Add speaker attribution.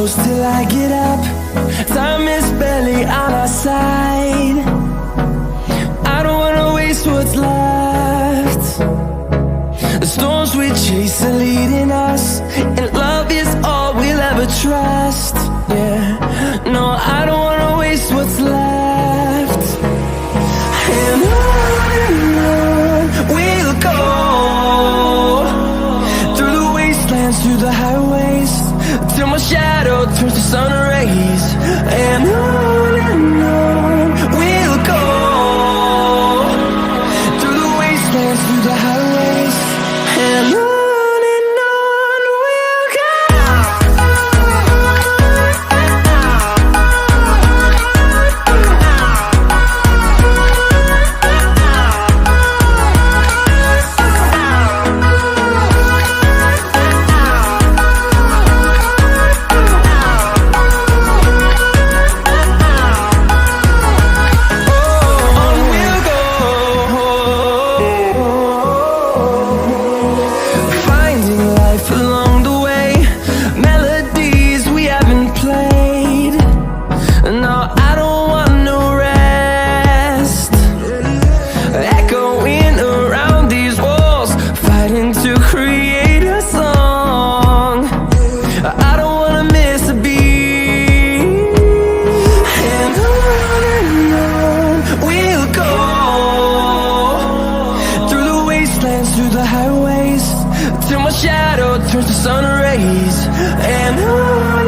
Speaker 1: close till I get up. Time is barely on our side. I don't wanna waste what's left. The storms we chase are leading us, and love is all we'll ever trust. Yeah, no, I don't wanna waste what's left. And on we'll go, through the wastelands, through the highways, till my shadow turns to sun rays. And on we'll go, through the wastelands, through the highways, and on we'll go. Through the highways, till my shadow turns to sun rays. And on